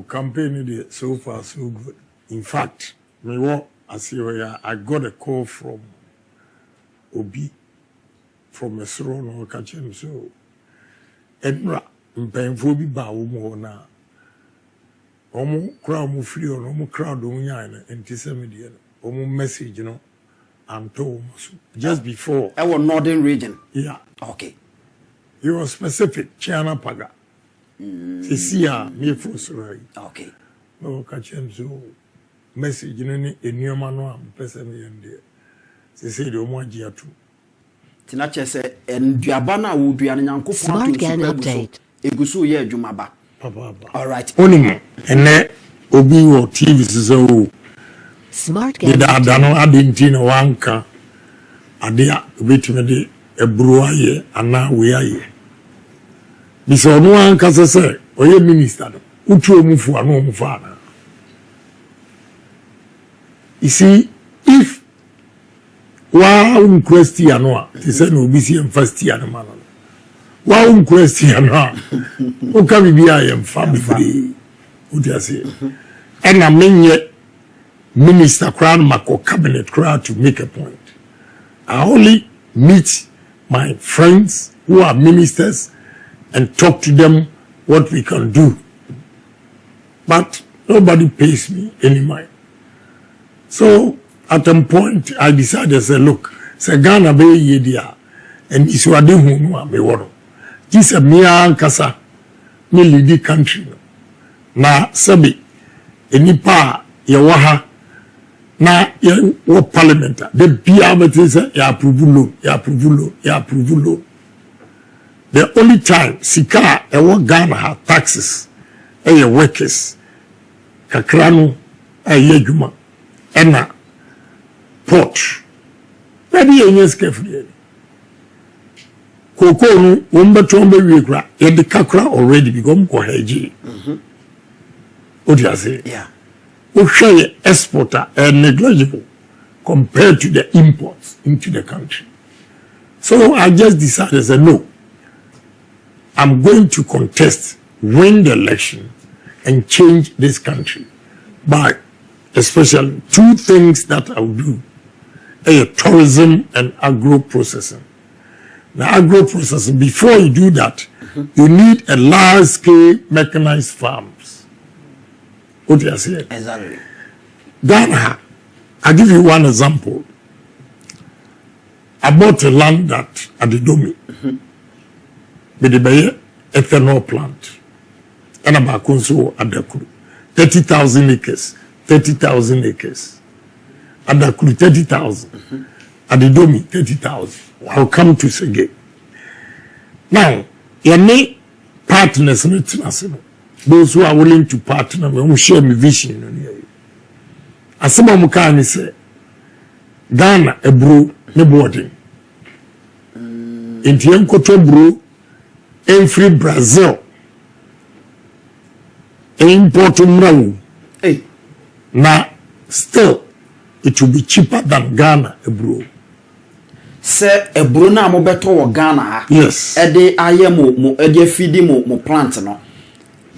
Campaign so far so good. In fact, I got a call from Obi from a throne or catching so. Edra mpemfo bi ba wo mo na. Omo crowd mo free on omo crowd on yan anti-Semitic. Omo message no. I'm told just before. Our northern region. Yeah. Okay. It was specific. China Paga. Sisia me for okay. No catching so message in a new manual person in there. They say the omo gia too. Tinache say and duabana will be an uncle update. Egusu ye jumaba. All right. Only and then Obi or TV so Smart guy. I don't know. I didn't know one car. I did wait me a brewer and now we are here. This no one can say, "Oh, you minister, who threw me for no father." You see, if one question no, they say no be see first year man. One question no, who can be I am family. What do you say? And I mean, minister crown mako cabinet crowd to make a point. I only meet my friends who are ministers and talk to them what we can do. But nobody pays me any mind. So at a point I decided to say, look, say Ghana be yedia and iswade hu no me woro. This a me ankasa me lead the country no. Na sabi enipa ye waha na ye wo parliament the bia betese ya approve loan. The only time sika ewo Ghana have taxes workers kakrano adwuma ena port maybe yes carefully koko no wombetombe wiekra ye de kakra already become ko haji what you say yeah we exporter and negligible compared to the imports into the country. So I just decided, I said, no, I'm going to contest, win the election, and change this country by especially two things that I will do. Tourism and agro-processing. Now, agro-processing, before you do that, you need a large-scale mechanized farms. What do you say? Exactly. Ghana, I'll give you one example. I bought a land at the Domi. With the ethanol plant. And about Kunso at the Kuru. 30,000 acres. 30,000 acres. At the Kuru, 30,000. At the Domi, 30,000. I'll come to Sege. Now, your main partners, those who are willing to partner, we share my vision. As someone can say, Ghana, a bro, no boarding. In Tiankoto bro, in free Brazil, import now. Hey, now still, it will be cheaper than Ghana, a bro. Say a bro na mo beto wo Ghana. Yes. Ede aye mo ede feedi mo plant no.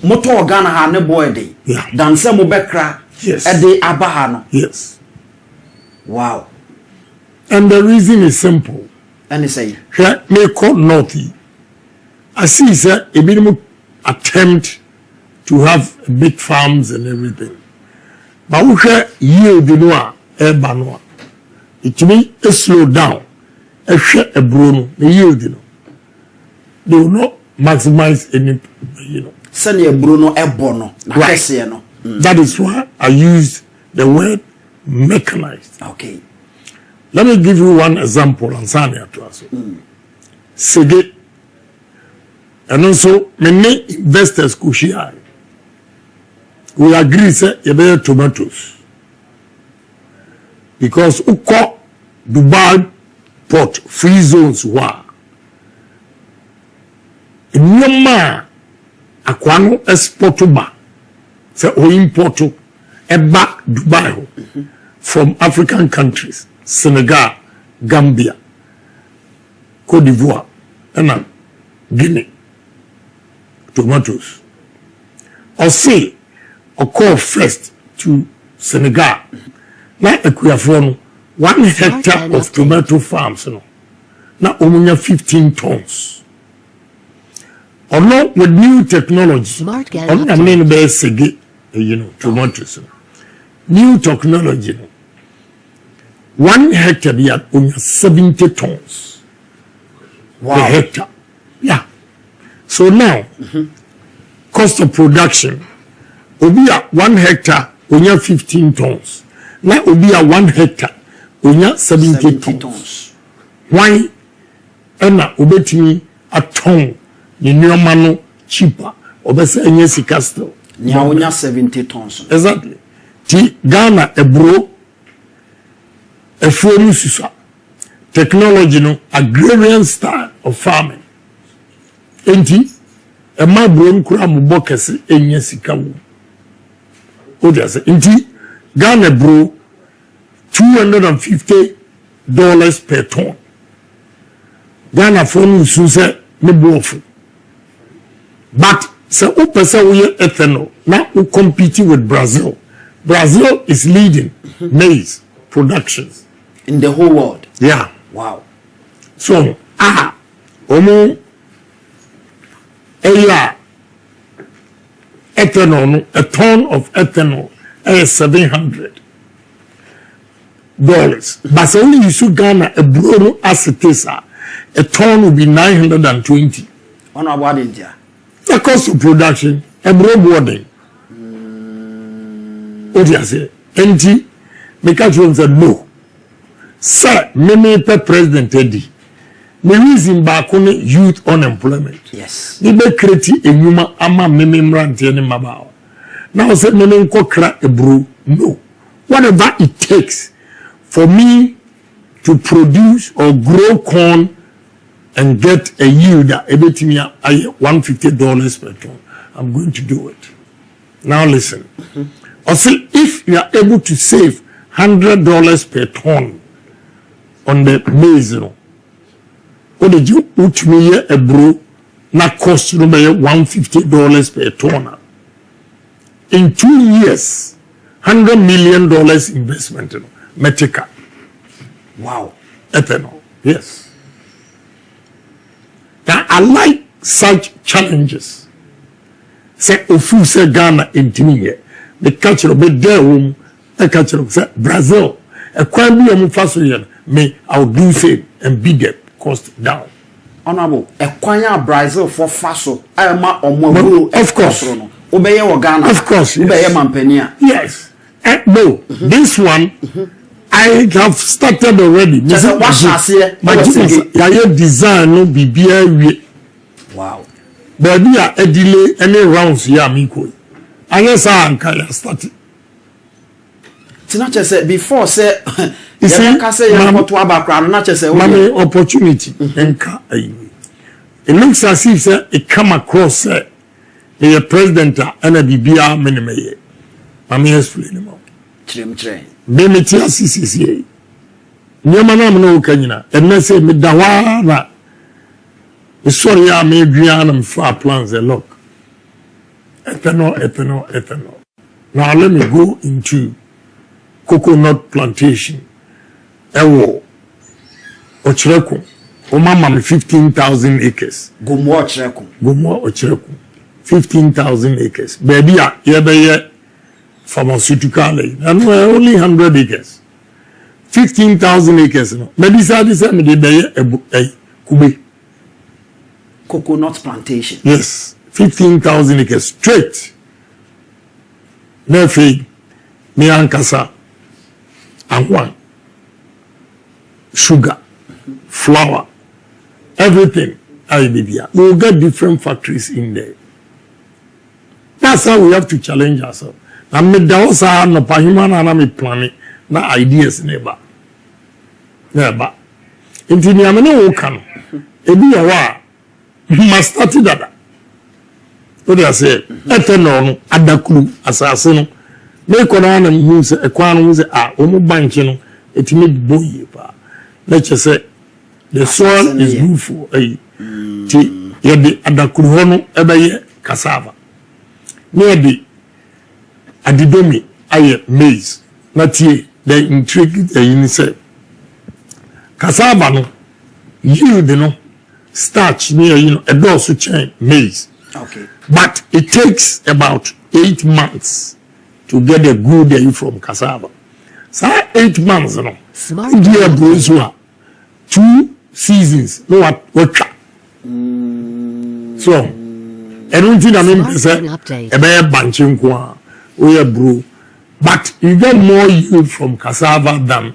Moto Ghana ha ne boy dey. Yeah. Dan se mo bekra. Yes. Ede abaha no. Yes. Wow. And the reason is simple. And say, here may call naughty. I see sir a minimum attempt to have big farms and everything. But we share yield no eba no. It may slow down. A share a bruno, the yield no. They will not maximize any, you know. Send a Bruno Ebono. Right. No. That is why I used the word mechanized. Okay. Let me give you one example on Sanya to us. Sege. And also, many investors could share. We agree, say, you better tomatoes. Because Uko, Dubai port, free zones were. In Myanmar, Akwano exportuba, say, o importo, eba Dubai, from African countries. Senegal, Gambia, Côte d'Ivoire, and Guinea. Tomatoes. Or say, call first to Senegal. Now Equiafon 1 hectare of tomato farms no. Now omunya 15 tons. Or not with new technology. I mean be tomatoes. New technology. 1 hectare be at 70 tons. Wow. A hectare. Yeah. So now, cost of production will be at 1 hectare, only 15 tons. Now will be at 1 hectare, only 70 tons. Why? Ena obetimi a ton, the new mano cheaper, obese enyesi castle. Nya only 70 tons. Exactly. Ti Ghana ebro, efuelu susa, technology no, agrarian style of farming. Enti, a my brain kura mubokesi enyesi kawu. Odiase. Enti, Ghana bro, $250 per ton. Ghana phone ususe me bofu. But se o pesa we ethanol now we compete with Brazil. Brazil is leading maize productions in the whole world. Yeah. Wow. So omo ethanol, a ton of ethanol is $700. But only you should Ghana a brono acetasa. A ton will be 920. On about India. The cost of production, a broad boarding. What do you say? NT, because you said no. Sir, me president Eddie. The reason back on youth unemployment. Yes. They be creating a human ama memorandum any mabao. Now say me crack a brew. No. Whatever it takes for me to produce or grow corn and get a yield that $150 per ton, I'm going to do it. Now listen. Or say if you are able to save $100 per ton on the maize, what did you put me a brew na cost you $150 per ton? In 2 years, $100 million investment, Metica. Wow. Ethanol. Yes. Now, I like such challenges. Say, Ofu se Ghana intimiye. The culture of their room, a culture of Brazil. A crime be a mufaso me, I'll do same and beat the cost down. Honorable, a kwanya Brazil for faso. I am a of course. Obey Ghana. Of course. Yes. Obey Mampenia. Yes. No, this one. I have started already. My design no be wow. Baby, a delay any rounds ya miko. I guess I started. It's not just before say you see, my opportunity. It looks as if it come across the president and a BBR minimum. I'm explaining more. Bemitia CCCA. Nyamana mno kanyina. Enne se me dawa na. Sorry ya me duanam for plans a look. Ethanol. Now let me go into coconut plantation. Ewo. Ochreku. Omama 15,000 acres. Gomo Ochreku. 15,000 acres. Baby ya yebe pharmaceutical and only 100 acres. 15,000 acres. No. Maybe say me dey Kube. Coconut plantation. Yes. 15,000 acres straight. Nefe me ankasa and sugar, flour, everything. We'll get different factories in there. That's how we have to challenge ourselves. Na me da osa no pa human na me planning na ideas neba. Neba. Inti ni amene wo kan. Ebi ya wa must start dada. What do I say? Ethanol no adakuru asase no. Me ko na na hu se ekwan no se omo bank no etimi boye pa. Let's say the soil is good for ti ye di adakuru ho no ebe ye cassava. Ne di adidomi aye maize na tie the intrigue the unise cassava no yield no starch near a dorsal chain maize. Okay. But it takes about 8 months to get a good yield from cassava. So 8 months, no. Dear Brunswick, 2 seasons. No what? So, I don't think I mean say a bear bunching kwa we brew, but you get more yield from cassava than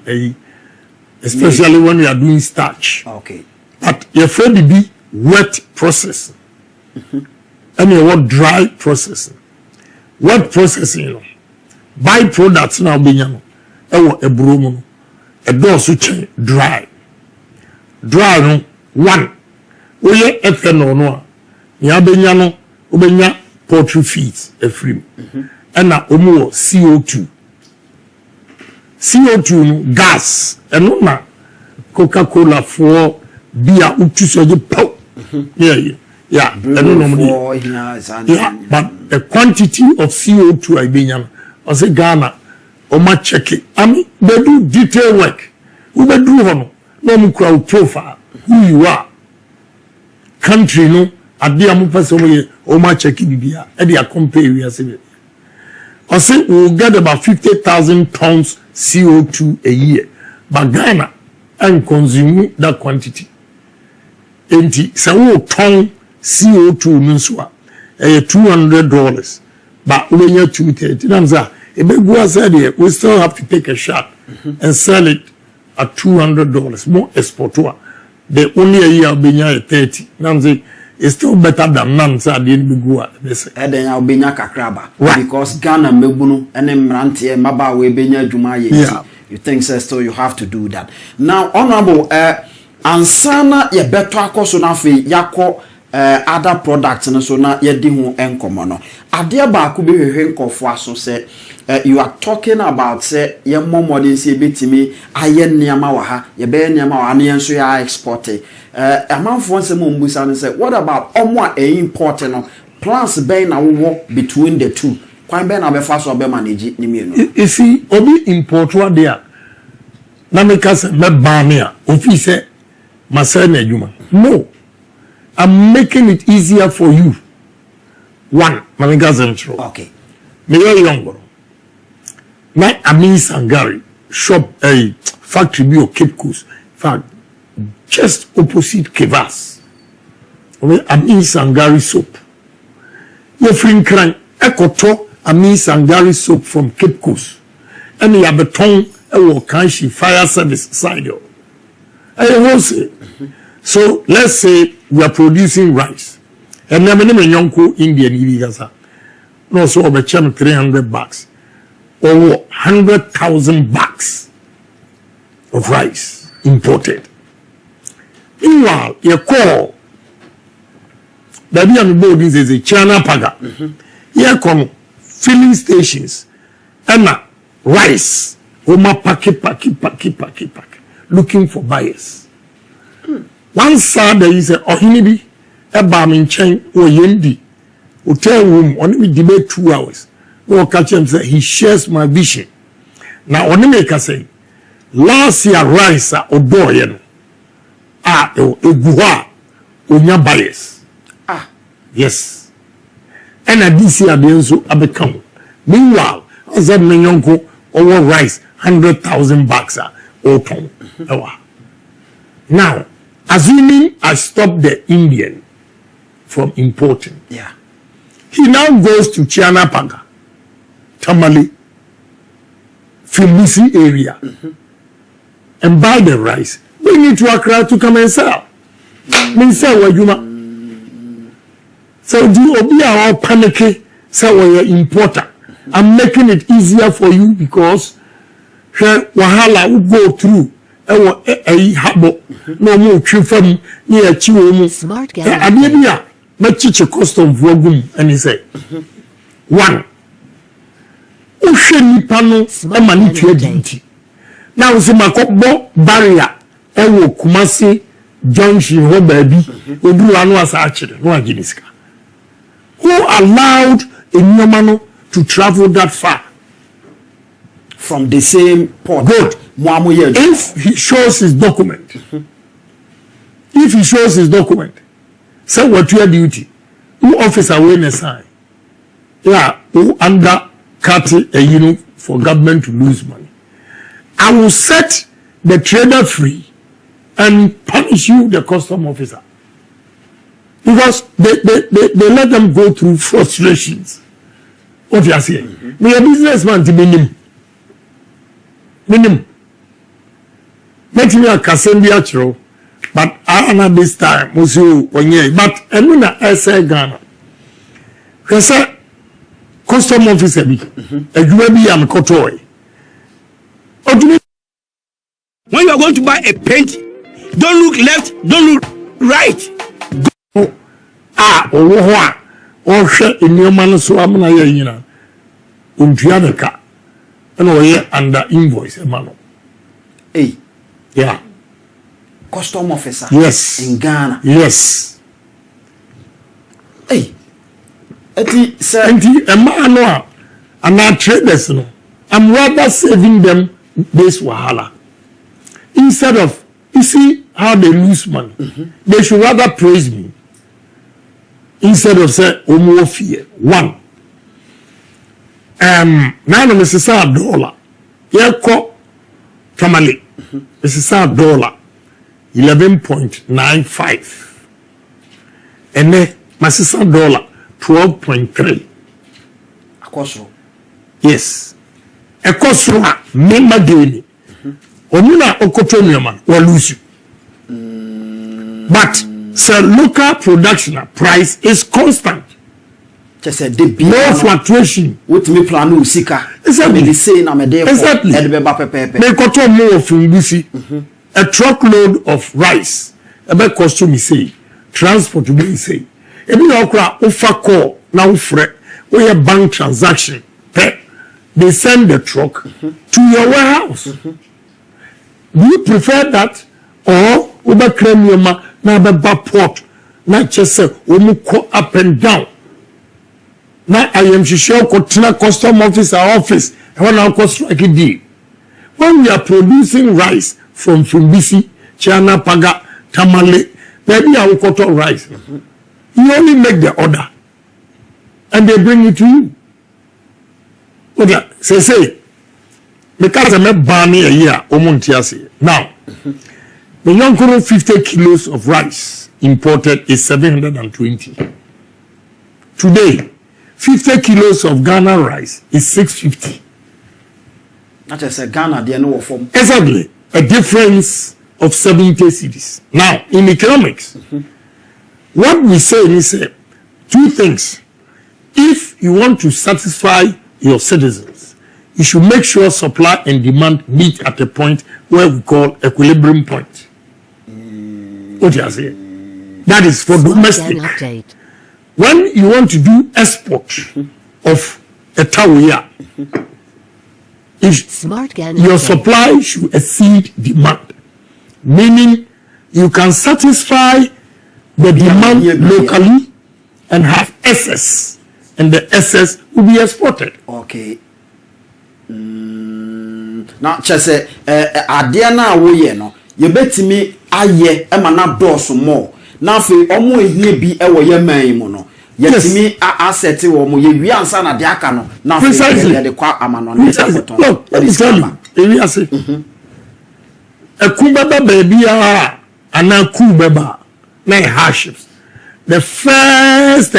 especially when you are doing starch. Okay. But your friend be wet processing. And you want dry processing. Wet processing, you know. Byproducts now be a bromo, a dorsal chain dry. Dry no one. We ethanol no. Ya benyano ubenya poultry feeds a free. And na omo CO2. CO2 no gas. And no na Coca-Cola for beer utu so je pow. Yeah, I don't know. Yeah, but the quantity of CO2 I been I say Ghana or my check it. I mean, they do detail work. Who they do hono? No crowd profile who you are. Country no adi amu person or my check it bibia. Edi a compare we as it. I say we'll get about 50,000 tons CO2 a year, but Ghana and consume that quantity. Enti se ton CO2 nso $200 but when you 230 namza ebegu said we still have to take a shot and sell it at $200 more exporter the only a year benya 30 namza it's still better than none say the ebegu say eden ya benya kakraba because Ghana mebunu ene mrante maba we benya adwuma ye you think so still you have to do that now honorable ansana ye beto akoso na fe yakọ other products no so na ye di ho enkomo no ade ba ko be hwehwe nkofo aso se you are talking about say ye momodin se betimi aye niama wa ha ye be niama wa ne enso ya export amanfo nse mo mbusa no say what about omo a import no plans be na wo between the two kwan be na be fa so be manage ni mienu you see obi import wa there na me ka se me ba me a ofi se masana adwuma no I'm making it easier for you. One, okay. Me young. Now Amin Sangari shop a factory bio Cape Coast. Fact, just opposite Kevas. Amin Sangari soap. Your friend crying Ekoto Amin Sangari soap from Cape Coast. And you have a tongue Kanshi fire service side. I will say. So let's say we are producing rice. And then when yonko Indian Igasa, no so over $300 or 100,000 bags of rice imported. Meanwhile, you call the board is a China Paga. Here come filling stations and rice. Oma paki looking for buyers. One side there is a ohinibi eba me nchen o yendi hotel room on we debate 2 hours. No catch him say he shares my vision. Now on make say last year rice odo ye no eguha onya bias. Yes. And this year dey so abekam. Meanwhile as that menyonko over rice 100,000 bags or ton. Now assuming I stop the Indian from importing, he now goes to China Paga, Tamale, Filmisi area, and buy the rice. We need to Accra to come and sell. So do you all panicky? So we are importer. I'm making it easier for you because wahala will go through. Habo no more trifam near Chiwomu. Abia, Machicha custom vogum, and he said, one. Ocean Pano, a manipulating. Now, the Makobo barrier, Ewo Kumasi, Junction, ho baby, Obuano as actually, no Who allowed a Nyomano to travel that far? from the same port. Good. If he shows his document, if he shows his document, say what your duty, who officer will sign, yeah, who undercut a for government to lose money. I will set the trader free and punish you, the custom officer, because they let them go through frustrations. What you are saying? Me a businessman to minimum. Let me a Cassandra chro, but I am at this time, Monsieur Onye, but Enuna essay Ghana. Because custom officer be a Jubilate and Kotoy. When you are going to buy a paint, don't look left, don't look right. Or share in your man so I'm not here. Untianaka and we under invoice a man. Hey, yeah, custom officer. Yes, in Ghana. Yes. Hey, eti sir. A man and our traders, no. I'm rather saving them this wahala instead of, you see how they lose money. They should rather praise me instead of say omo fear. One. Now Mrs. $1 yeko tamale Mrs. $1 11.95 and then Mrs. $1 12.3 akosro. Yes ekosro a member daily onuna okoto man or lose you but so local production price is constant. No fluctuation. What me plan usika. Exactly. Me say na me dey for. Exactly. Me koto more from Lucy. A truckload of rice. Ebe cost me say transport me say. Ebi na okra ofa call na ufre. We a bank transaction. They send the truck to your warehouse. Do you prefer that or uba kremioma na beba port na chese omu ko up and down? Now I am sure custom officer office when I cost strike a deal. When we are producing rice from Fumbisi, China, Paga, Tamale, maybe I will cut on rice. You only make the order and they bring it to you. Okay, say, because I'm a barney a year, Omontiasi. Now, the young 50 kilos of rice imported is 720. Today, 50 kilos of Ghana rice is 650. That is a Ghana, they know form. Exactly. A difference of 70 cedis. Now, in economics, what we say is two things. If you want to satisfy your citizens, you should make sure supply and demand meet at a point where we call equilibrium point. What do you say? That is for domestic. When you want to do export of a tawia, your supply should exceed demand. Meaning you can satisfy the demand locally and have excess. And the excess will be exported. Okay. Now, chese adia na woye no, you betimi aye e ma na boss more. Now fe omo ehie bi e wo ye man mu no. Yetimi asset wo mo ye wi ansa na de aka no. Now fe de kwa amano na sapoton. Look, let me tell you. Ewi ase. Ekubaba baby ana kubaba na hardships. The first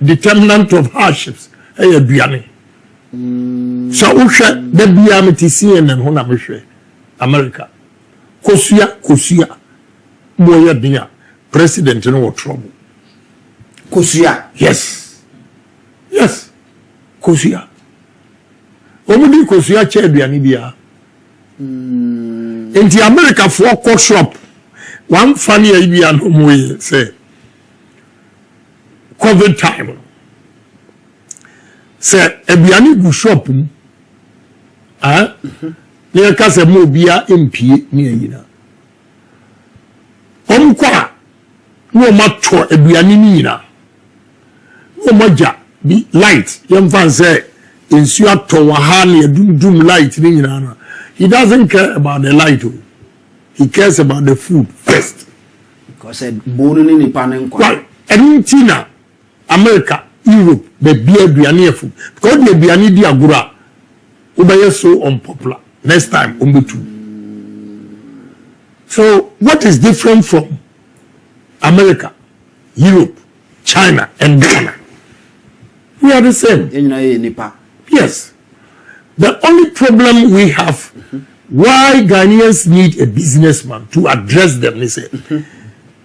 determinant of hardships is aduane. So usha the biamiti CNN ho na mehwe America. Kosia boya dia president no trouble. Kosia. Yes. Kosia. Omudi kosia che aduane bia. In the America for court shop. One funny idea no more say COVID time. Say aduane gu shop mu. Ne ka se mo bia empie ni ayina. Omkwa no mato aduane ni nyina. No maja bi light yem fan say in Suat Towahali, doom light, he doesn't care about the light. He cares about the food first. Because said bone in the panel. Well, Argentina, America, Europe, the beer biania food. Because the biani diagura, Ubaya so unpopular. Next time, Umbitu. So, what is different from America, Europe, China, and Ghana? We are the same. Yes. The only problem we have, why Ghanaians need a businessman to address them, they say,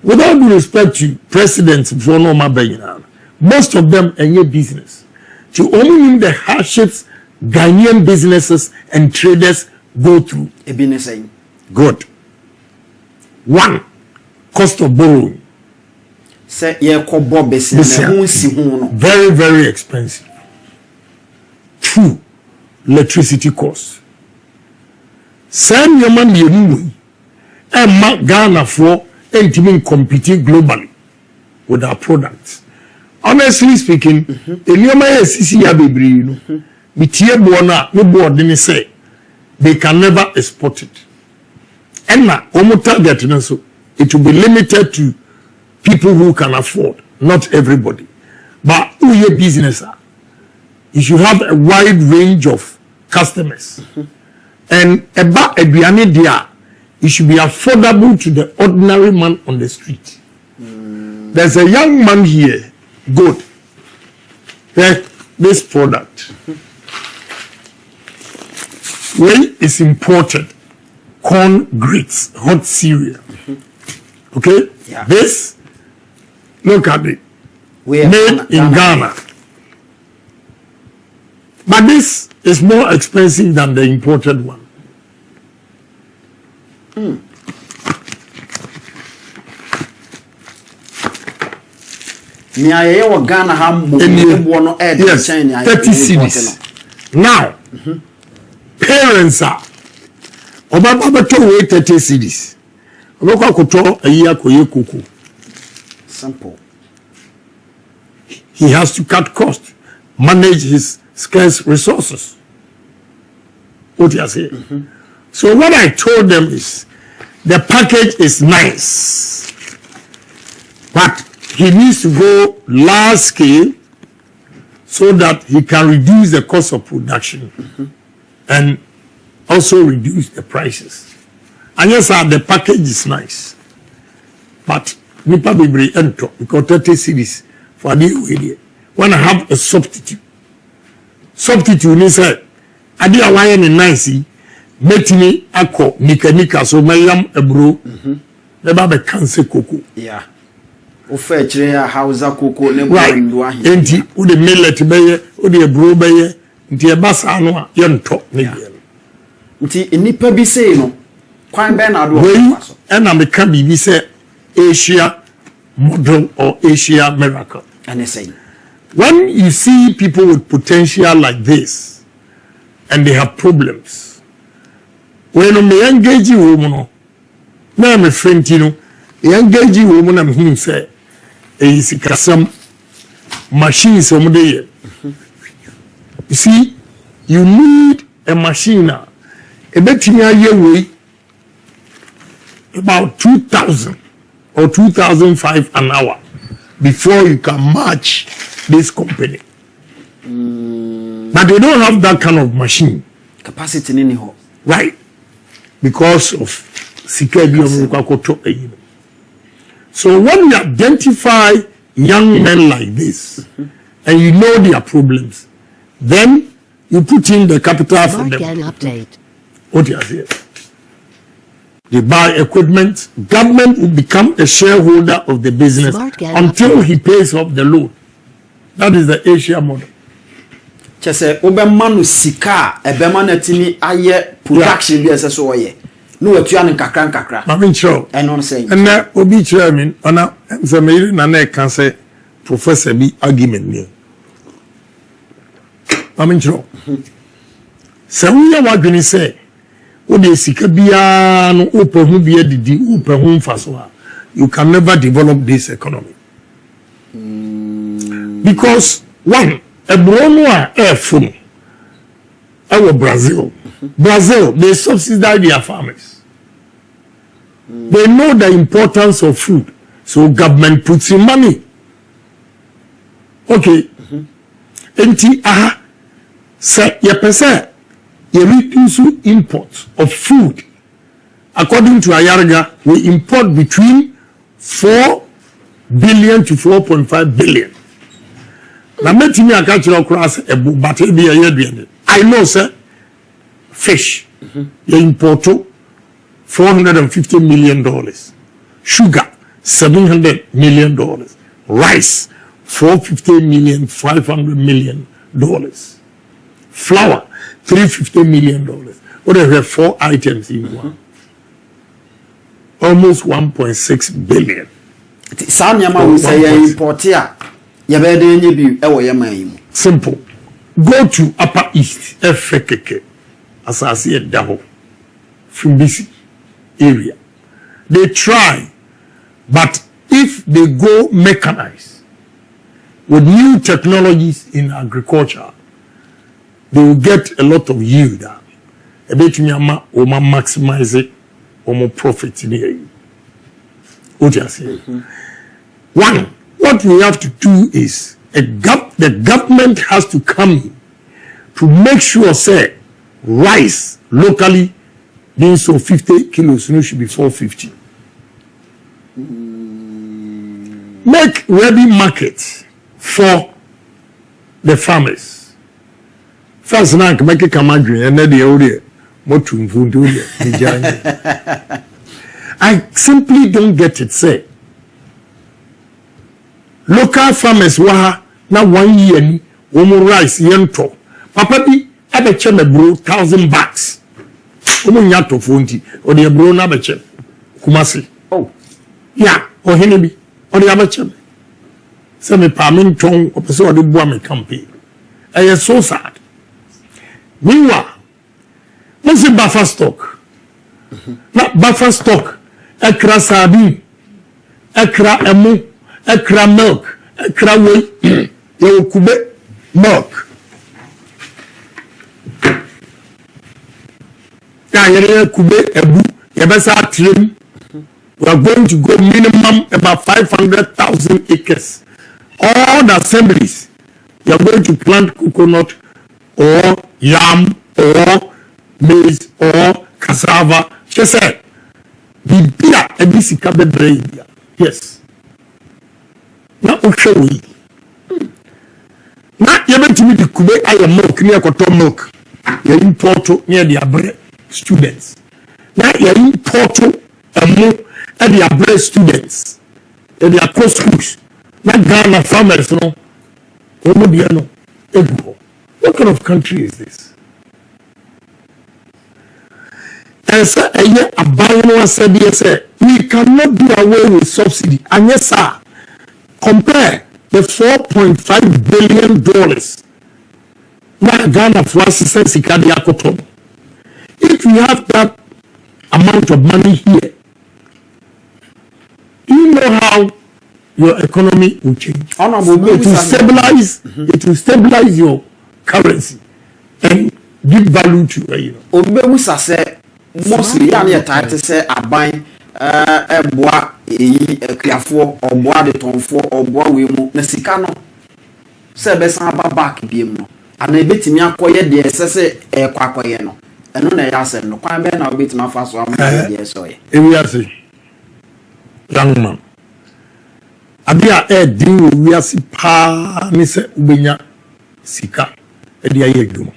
without due respect to presidents, most of them are in business. To only the hardships Ghanaian businesses and traders go through. Good. One, cost of borrowing. Very, very expensive. Two, electricity costs. Same human being and Ghana for and competing globally with our products. Honestly speaking, the human say they can never export it. And now, it will be limited to people who can afford, not everybody. But who your business are? You should have a wide range of customers. And about a biani dia, it should be affordable to the ordinary man on the street. There's a young man here, good. This product, when it's imported, corn grits, hot cereal. Okay? Yeah. This, look at it. Made in Ghana. But this is more expensive than the imported one. Yes, 30 cedis. Now, parents are Obaba to wait 30 cedis. Simple. He has to cut costs, manage his scarce resources. What you say? So what I told them is, the package is nice, but he needs to go large scale so that he can reduce the cost of production and also reduce the prices. And yes, sir, the package is nice, but nipa bebre ento because 30 cedis for the way. When I have a substitute ni say ade awaye ni nice metini akọ nika so mayam ebro never be cancel cocoa. Yeah. Ofe chire ya hausa cocoa ne ndo ahi. Enti wo de millet beye, wo de ebro beye, nti e basa no a ye nto ne ye. Nti nipa bi sei no kwan be na do so. And I can be say Asia model or Asia miracle. And say when you see people with potential like this and they have problems, when you engage you, now my friend, engage you, woman, say, some machines some day. You see, you need a machine now. A bit in a year way about 2,000 or 2,005 an hour before you can match this company. But they don't have that kind of machine. Capacity in the right? Because of security. So when you identify young men like this and you know their problems, then you put in the capital for them. Update. What do you say? They buy equipment. Government will become a shareholder of the business until he pays off the loan. That is the Asia model. Chese obemanu sika ebema na timi aye production bi eseso oye. No watua ne kakra. Mami chiro. Eno say. Na obi chiro mi ona emse na na kan say professor bi argument ni. Mami chiro. Se wuya wadwini say o de sika bia no open hu bia didi open hu mfaso a you can never develop this economy. Because one, a brono a phone Our Brazil. Brazil, they subsidize their farmers. They know the importance of food. So government puts in money. Okay. Enti say ye pese ye reduce import of food. According to Ayarga, we import between 4 billion to 4.5 billion. Now, me a catch across a book, but be a year. I know, sir. Fish, you import $450 million. Sugar, $700 million. Rice, $450 million, $500 million. Flour, $350 million. What are the 4 items in one? Almost 1.6 billion. Sanyama we say import here. Simple. Go to Upper East, FKK, as I see it, Daho, Fimbisi area. They try, but if they go mechanized with new technologies in agriculture, they will get a lot of yield. A bit maximize it, or more profit in here. What you say? One. What we have to do is the government has to come in to make sure, say, rice locally being so 50 kilos, no should be 450. Make ready markets for the farmers. First, now make a camadri and then the area. I simply don't get it, say. Local farmers waha na 1 year ni womo rice yento papa bi abeche me bro $1,000 womo nyato fonti o de bro na abeche kumasi oh yeah o hene bi o de abeche se me pa me nton o pese o de boa me campaign so sad meanwhile what's the buffer stock na buffer stock ekra sardine ekra emu ekra milk, ekra whey, you kube milk. Ya yere kube ebu, yebesa trim. We are going to go minimum about 500,000 acres. All the assemblies, you are going to plant coconut or yam or maize or cassava. She said, "Bibia ebisi kabe bread." Yes. Na ushawi na yebetimi di kube aye milk ni ekoto milk ya import near the abre students na ya import emu e the abre students e the across schools na Ghana farmers no omo dia no ego. What kind of country is this? And so aye abaye no asabi say we cannot do away with subsidy and yes sir. Compare the $4.5 billion that Ghana for assistance. If we have that amount of money here, do you know how your economy will change? It will stabilize. It will stabilize your currency and give value to you know. Mostly, I'm tired to say I buy bois kriafo oboa de tonfo oboa we mu na sika no se be san ba back biem no ana ebetimi akoye de sese kwakoye no eno na ya se no kwan be na obetimi afa so am de so ye we are say young man abia din we are si pa ni se ubenya sika e de aye adwuma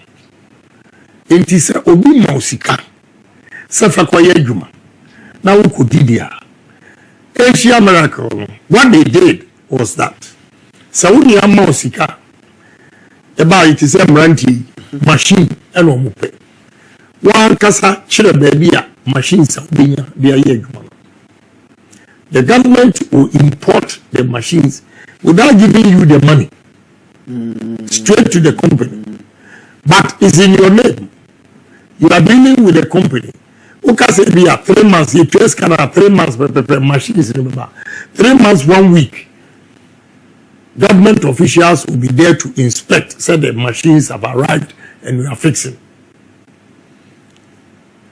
enti se obi ma sika se fa koye adwuma na wo kodidia Asia miracle. What they did was that Saudi Amosika about it is a brandy machine and omupe. One kasa chile baby machines being the government will import the machines without giving you the money straight to the company. But it's in your name. You are dealing with the company. Okay, say be 3 months. You trace Canada 3 months, but the machine is remember 3 months, 1 week. Government officials will be there to inspect. Say the machines have arrived and we are fixing.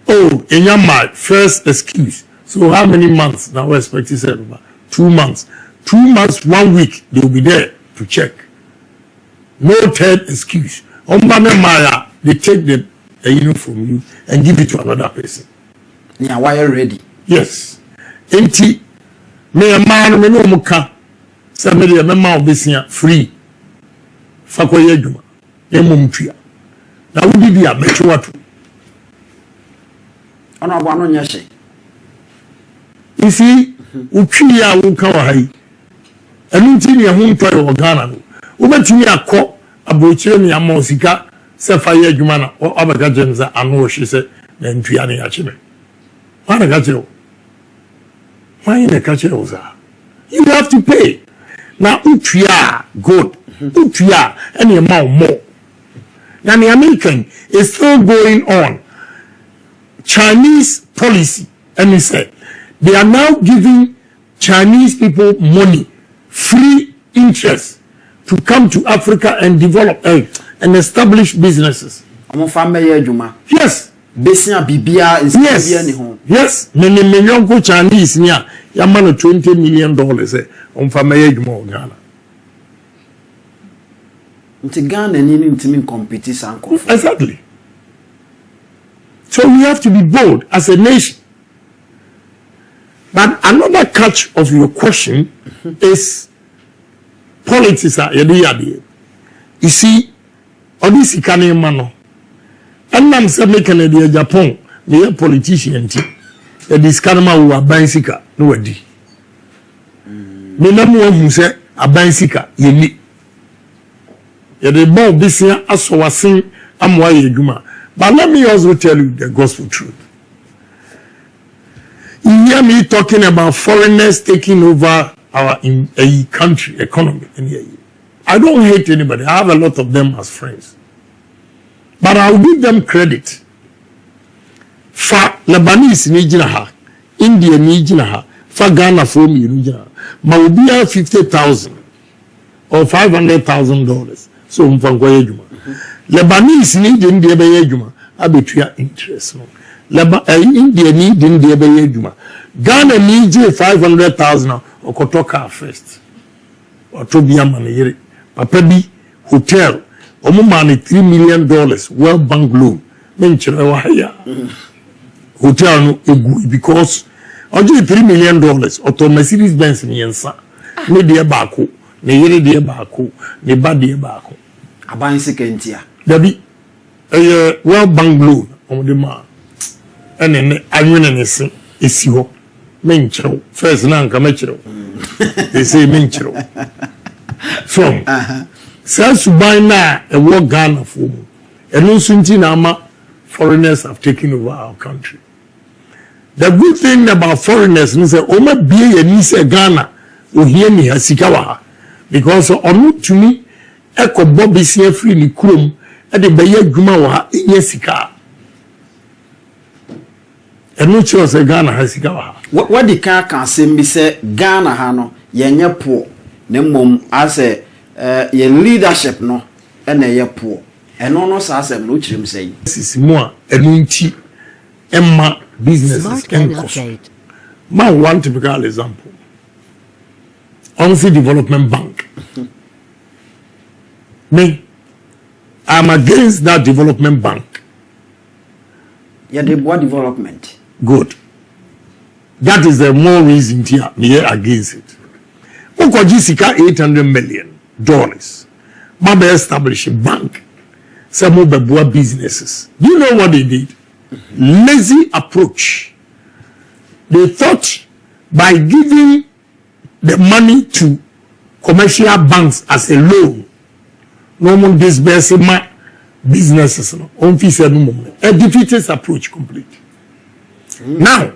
Oh, in your mind, first excuse. So how many months now we're expecting 2 months. 2 months, 1 week, they will be there to check. No third excuse. Maya, they take the uniform from you and give it to another person. Yeah, why are you ready? Yes. Enti, me a man, me no muka. Somebody a man of free. Fakoye juma. Emumtria. Now we be a metro watu. Ona wano nyashe. You see, ukiya ukawa hai. Enunti ya hunto ya wagana no. Ubetumi akọ abochire ni amosika se faye adwuma na abaka jenza anu hye se na ntua ne ya chime. Wana ka chiro. Why na ka chiro za? You have to pay. Now utua good. Utua any amount more. Now the American is still going on. Chinese policy, and he said they are now giving Chinese people money, free interest, to come to Africa and develop and establish businesses. Yes. Yes. Yes. Many Chinese near Yamano $20 million. Exactly. So we have to be bold as a nation. But another catch of your question is politics. You see, on this economy, man, and I'm saying, making a Agyapong, we are politicians. This kanama who are bicycle, no idea. Me no one who say a bicycle, you need. The ball this year, as I was saying, I'm why you do. But let me also tell you the gospel truth. You hear me talking about foreigners taking over our country economy. I don't hate anybody. I have a lot of them as friends. But I'll give them credit. For Lebanese ni jina India ni jina for Ghana for me ni jina Maubia $50,000 or $500,000. So mfangwa juma. Lebanese ni India be juma abetria interest no. India ni India be juma. Ghana ni $500,000 okotoka first. Otobia manere. Papa bi hotel omo mani $3 million World Bank loan. Menchira wa haya. Hotel no egu because oje $3 million oto Mercedes Benz ni yensa. Ne de baako, ne yere de baako, ne ba de baako. Aban sekentia. Dabi World Bank loan omo de ma. Ene anwene ne se esi ho. Menchiro first na nka mechiro. They say menchiro. From since buy na a work Ghana for mu. Eno sunti na ama foreigners have taken over our country. The good thing about foreigners is that Oma be a niece Ghana will hear me as Sikawa because on to me Echo Bobby see free ni krum at the Bayer Gumawa in Yesika. And no choice Ghana has Sikawa. What the car can say me say Ghana Hano, ye poor, Nemum as a ye leadership no, and ye poor. And no as a no him say. This is more a nunchi Emma. Businesses can cost. Man, one typical example. Honestly, Development Bank. Me, I'm against that development bank. Yeah, the what development? Good. That is the more reason here me against it. Ukojisika $800 million. Mama establish a bank. Some of the businesses. Do you know what they did? Lazy approach. They thought by giving the money to commercial banks as a loan, no one disbursing my businesses. A defeatist approach complete. Now,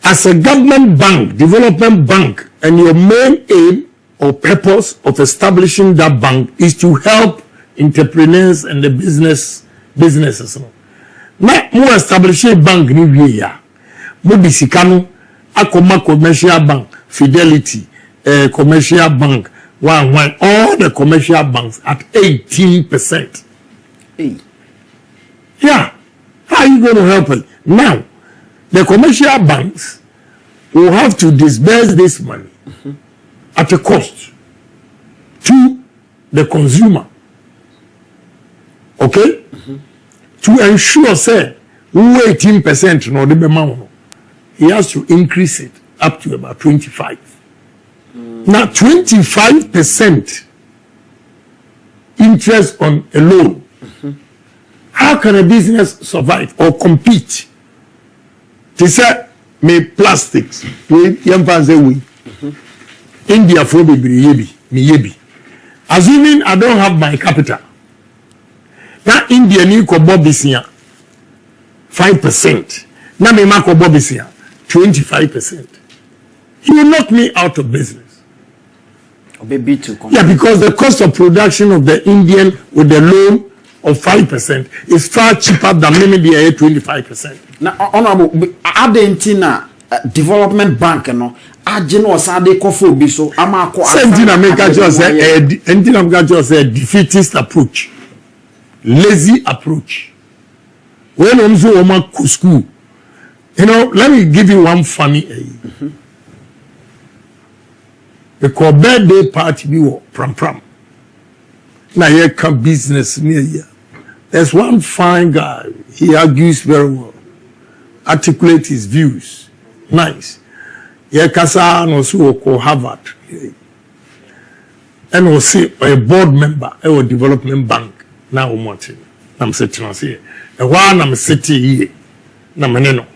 as a government bank, development bank, and your main aim or purpose of establishing that bank is to help entrepreneurs and the businesses. Na mo establish a bank ni wie ya mo bisikano akoma commercial bank Fidelity commercial bank one all the commercial banks at 18%. Hey. Yeah, how are you going to help us? Now, the commercial banks will have to disburse this money at a cost to the consumer. Okay? To ensure, say, 18% no the amount, he has to increase it up to about 25. Now, 25% interest on a loan. How can a business survive or compete? They say, me plastics, India for me yebi. Assuming I don't have my capital, now India ni ko bobisia 5%. Now me ma ko bobisia 25%. He will knock me out of business. Yeah, because the cost of production of the Indian with the loan of 5% is far cheaper than maybe the 25%. Now, honorable, Argentina Development Bank, no, Argentina Sade Kofo Biso, Amako. Sentina make just a defeatist approach, lazy approach. When I'm so school, you know, let me give you one funny. Because birthday party be pram. Now here come business near here. There's one fine guy. He argues very well. Articulate his views. Nice. Here Kasa no so ko Harvard. And we see a board member at a development bank. Now I'm sitting here. The one I'm sitting here. Na meneno.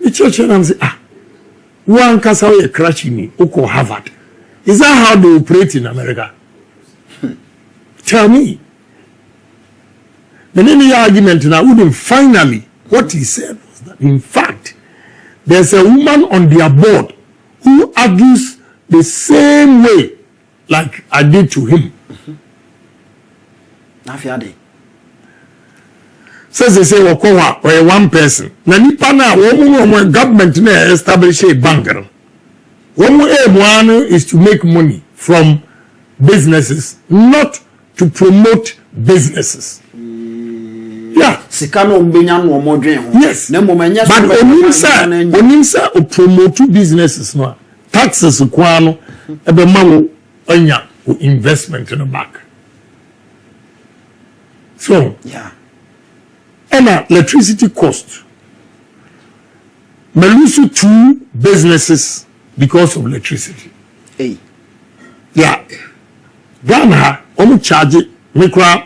The church and I'm saying, one Kasa we crashing me. Oko Harvard. Is that how they operate in America? Tell me. The name argument now wouldn't finally what he said was that in fact there's a woman on their board who argues the same way like I did to him. Says they say Wakowa or one person. Na nipa na woman government na establish a bank. One is to make money from businesses, not to promote businesses. Yeah. Yes. But onimsa o promote businesses no. Taxes kwano ebe mawo onya investment in the back. So, yeah. And electricity cost. Melusu 2 businesses because of electricity. Hey. Yeah. Ghana, omu charge mikra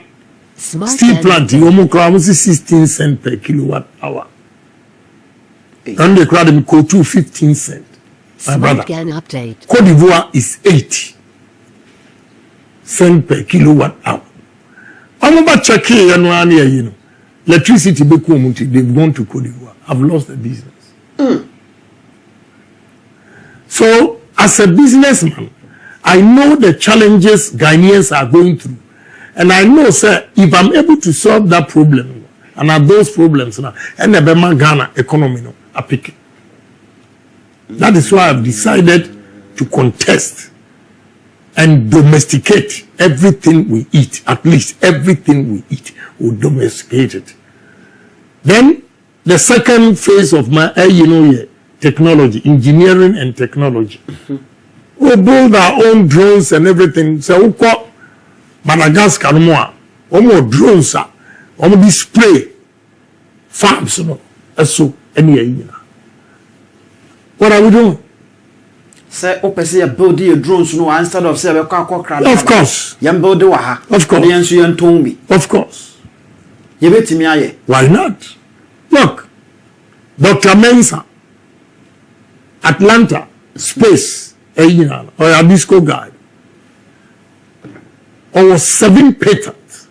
steel plant, omu kra 16 cents per kilowatt hour. Hey. And the crowd me go to 15 cents. My brother. Update. Cote d'Ivoire is 80 cents per kilowatt hour. Omu ba check here you know. Electricity they've gone to Cote d'Ivoire. I've lost the business. So, as a businessman, I know the challenges Ghanaians are going through. And I know, sir, if I'm able to solve that problem, and are those problems now, and the Ghana economy, no, I pick it. That is why I've decided to contest and domesticate everything we eat. At least everything we eat, we domesticate it. Then, the second phase of my, technology, engineering and technology. We build our own drones and everything. So we call Madagascar more drones, display farms, so any. What are we doing? Say, you build your drones instead of say of course. Of course. Of course. Why not? Look, Dr. Mensah, Atlanta, space, or a disco guy, or 7 patents.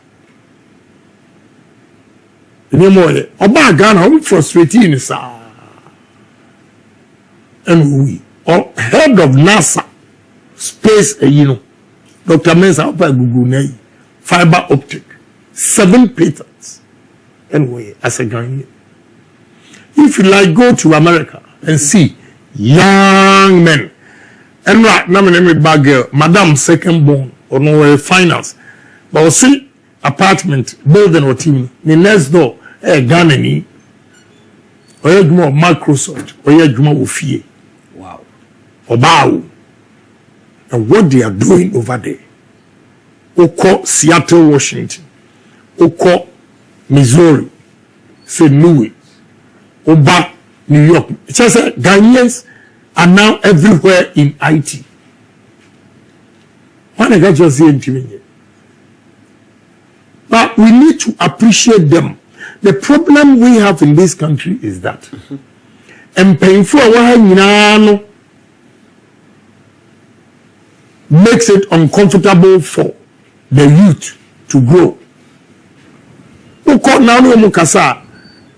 Anymore, Oba Ghana, I'm frustrating, and we, or head of NASA, space, Dr. Mensah, Google, fiber optic, 7 patents, anyway, as a Ghanaian. If you like, go to America and see young men. And right now, my name is bad girl, Madam Second Born, or no finance. But we'll see apartment, building or team, the next door, Ghana ni oye dwuma Microsoft oye dwuma wo fie. Wow. Obao. And what they are doing over there. Oko Seattle, Washington. Oko Missouri. St. Louis. Oba New York. It's just Ghanaians are now everywhere in IT. Why not just say to me? But we need to appreciate them. The problem we have in this country is that and painful makes it uncomfortable for the youth to grow.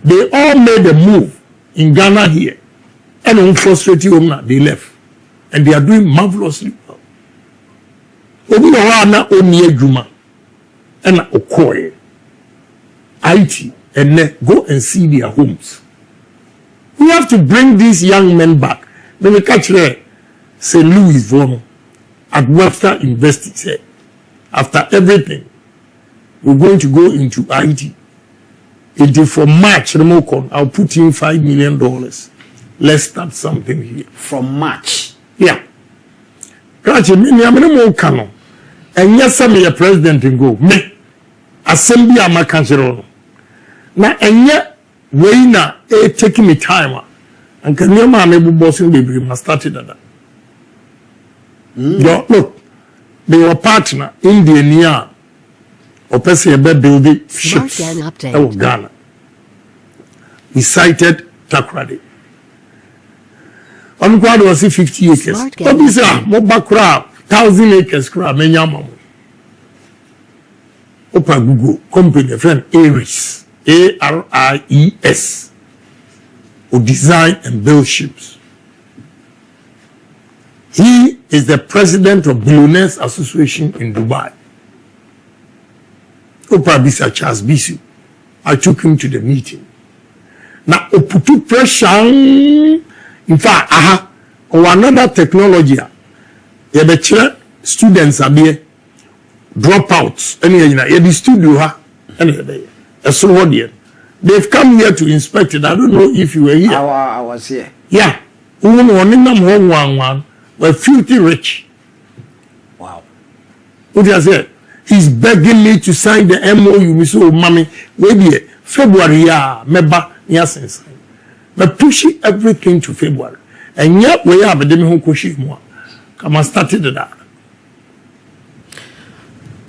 They all made a move in Ghana here and unfrustrated they left. And they are doing marvelously well. And Okoye, IT, and go and see their homes. We have to bring these young men back. When we catch there, St. Louis Vono at Webster University. After everything, we're going to go into IT. It is for March, I'll put in $5 million. Let's start something here. From March? Yeah. And yes, I'm a president and go. Me. Assembly am a councillor. Now, and yet, we na taking me time. And can you man able bossing baby must start it at that. Look, they were partner in the near or person building ships. Ghana. We cited Takrady. On God was 50 acres. What is that? More crowd, 1,000 acres crowd, Menyama. Open Google, company, friend, Aries, ARIES, who design and build ships. He is the president of Billionaires Association in Dubai. Oprah Bisa Charles Bisu. I took him to the meeting. Now, Oputu pressure, in fact, or another technology, the students are there. Dropouts, any studio, they've come here to inspect it. I don't know if you were here. I was here. Yeah. We're filthy rich. Wow. What I said? He's begging me to sign the MOU. So, mommy, maybe February, meba, yes, but pushing everything to February. And yet, we have a demi home. Come on, started that.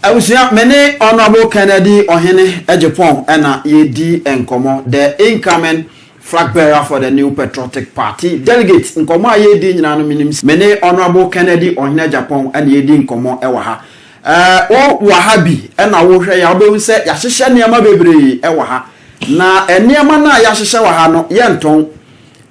I was many honorable Kennedy Ohene Agyapong and Yedi Nkomo, the incoming flag bearer for the new patriotic party. Delegates Nkomo Yedi Nyanum many honorable Kennedy Ohene Agyapong and Yedi Nkomo Ewaha. Wahabi and I will say Yashisha Niama Bebre Ewaha. Na Eniama na Yashisha Wahano Yanton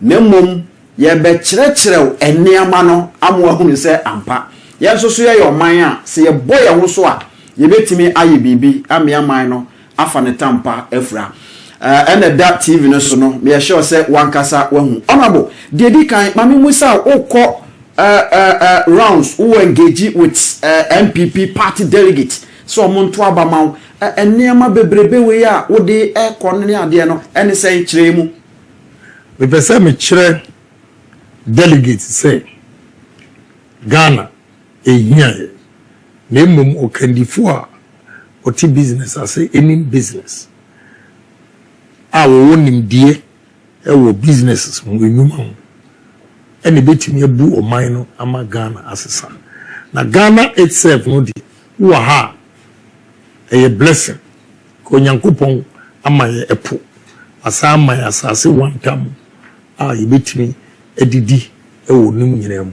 Nemum ye betchere Eniama no Amwa say Ampa. Yanso suya your maya say a boy a wuswa. You bet me aye bibi amia mino afane tampa efra and that TV no so no me sure say one kasa wahu honorable dedi kan mami musa okọ rounds who engage with MPP party delegates so monto abamaw eniema bebrebe we ya wo de ekọ ne ade no ene say kire mu we pese me kire delegates say Ghana ehia Nemum o kandifo oti business ase any business awo nim die ewo businesses mo enuma ho ene betimi abu o man no ama Ghana asesa na Ghana itself no di wo ha a blessing ko Nyankopon ama ye epo asa ama ya asase one time ye betimi edidi ewo nim nyina mu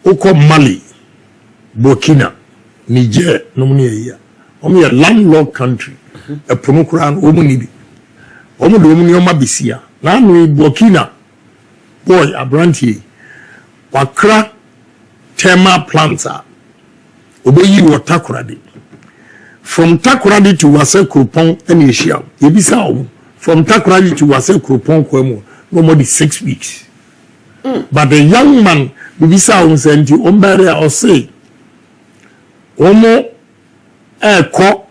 uko Mali Burkina, Niger, Nomunia. Only a landlocked country. A promocuran Omunibi. Omudominioma Bisia. Now we Burkina. Boy, a brandy. Wakra Tema planta. Obeyi wa Takoradi. From Takoradi to Wase Krupon and Yeshia. Yebisa. From Takoradi to Wase Krupon Kwemo. No more than 6 weeks. But the young man, Yebisa sent you Ombere or say. Omo ko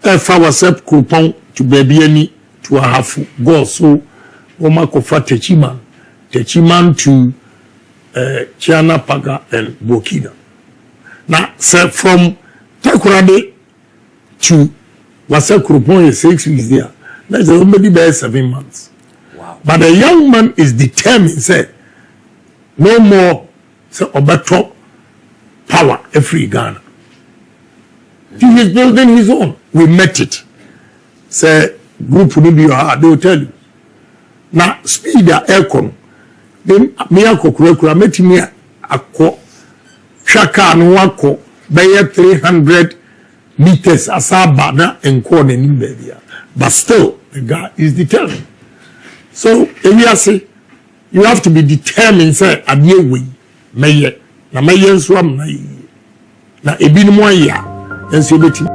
fa WhatsApp coupon to baby any to Ahafu go so Omakofa Techiman to Chiana Paga and Burkina. Now, sir, from Takoradi to Wasakrupon 6 weeks there. That's only there 7 months. Wow. But the young man is determined, say, no more, say, Obato power every Ghana. He is building his own. We met it. Say, group will be your heart, they will tell you. Now, speed the aircon. Then, Miyako Kurekura, met me a ko, Shaka and Wako, by 300 meters asaba na enko na nimbia, but still the guy is determined. So if you say you have to be determined, say abie we meye na meye nso am na ebi no ya enso beti